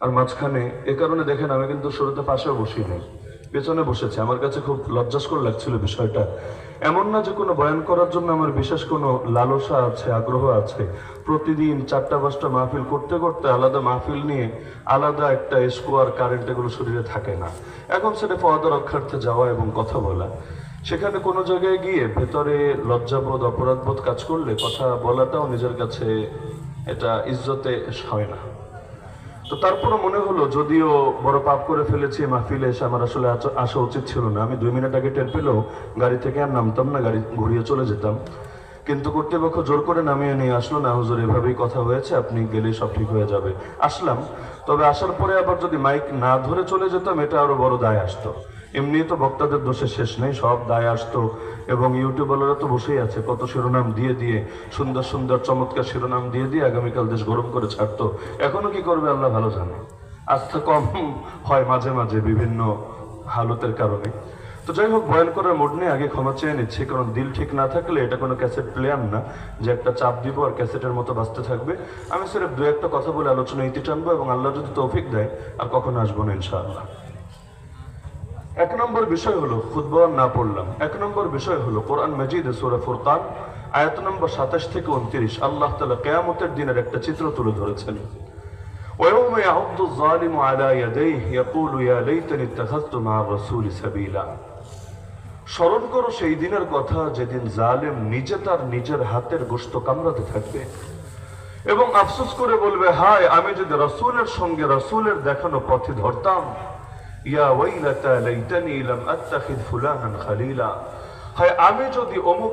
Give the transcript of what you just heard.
আর মাঝখানে এ কারণে দেখেন আমি কিন্তু শুরুতে পাশেও বসি নাই, পেছনে বসেছে। আমার কাছে খুব লজ্জাস্কর লাগছিল বিষয়টা। এমন না যে কোনো বয়ান করার জন্য আমার বিশেষ কোনো লালসা আছে, আগ্রহ আছে। প্রতিদিন 4টা-5টা মাহফিল করতে করতে আলাদা মাহফিল নিয়ে আলাদা একটা স্কোয়ার কারেন্ট এগুলো শরীরে থাকে না। এখন সেটা পর্দা রক্ষার্থে যাওয়া এবং কথা বলা, সেখানে কোনো জায়গায় গিয়ে ভেতরে লজ্জাবোধ অপরাধবোধ কাজ করলে কথা বলাটাও নিজের কাছে এটা ইজ্জতে হয় না। তো তারপরে মনে হলো যদিও বড় পাপ করে ফেলেছি, মাহফিলে এসে আমার আসলে আসা উচিত ছিল না। আমি 2 মিনিট আগে টের পেলেও গাড়ি থেকে আর নামতাম না, গাড়ি ঘুরিয়ে চলে যেতাম। কিন্তু কর্তৃপক্ষ জোর করে নামিয়ে নিয়ে আসলো, না হুজুর এভাবেই কথা হয়েছে, আপনি গেলেই সব ঠিক হয়ে যাবে। আসলাম, তবে আসার পরে আবার যদি মাইক না ধরে চলে যেতাম এটা আরো বড় দায় আসতো। এমনি তো বক্তাদের দোষের শেষ নেই, সব দায় আসতো। এবং ইউটিউবাররা তো বসেই আছে, কত শিরোনাম দিয়ে দিয়ে, সুন্দর সুন্দর চমৎকার শিরোনাম দিয়ে দিয়ে আগামীকাল দেশ গরম করে ছাড়তো। এখনো কি করবে আল্লাহ ভালো জানে। আস্থা কম হয় মাঝে মাঝে বিভিন্ন হালতের কারণে। তো যাই হোক, বয়ান করার মুড নিয়ে আগে ক্ষমা চেয়ে নিচ্ছি, কারণ দিল ঠিক না থাকলে এটা কোনো ক্যাসেট প্লেয়ার না যে একটা চাপ দিব আর ক্যাসেটের মতো বাজতে থাকবে। আমি সির্ফ 2-1টা কথা বলে আলোচনা ইতি টানবো, এবং আল্লাহ যদি তৌফিক দেয় আর কখনো আসবো না ইনশাআল্লাহ। 1 নম্বর বিষয় হলো, খুতবা না পড়লাম। 1 নম্বর বিষয় হলো কোরআন মাজিদে সূরা ফুরকান আয়াত নম্বর 27 থেকে 29 আল্লাহ তাআলা কিয়ামতের দিনের একটা চিত্র তুলে ধরেছেন। ويوم يعض الظالم على يديه يقول يا ليتني اتخذت مع الرسول سبيلا। স্মরণ করো সেই দিনের কথা যেদিন জালেম নিজে তার নিজের হাতের গোশত কামড়াতে থাকবে এবং আফসোস করে বলবে, হায় আমি যদি রাসূলের সঙ্গে রাসূলের দেখানো পথে ধরতাম। ইয়া ওয়াইলাতা লাইতানি লাম আত্তাখিয ফুলানান খলিলা। হায় আমি যদি অমুক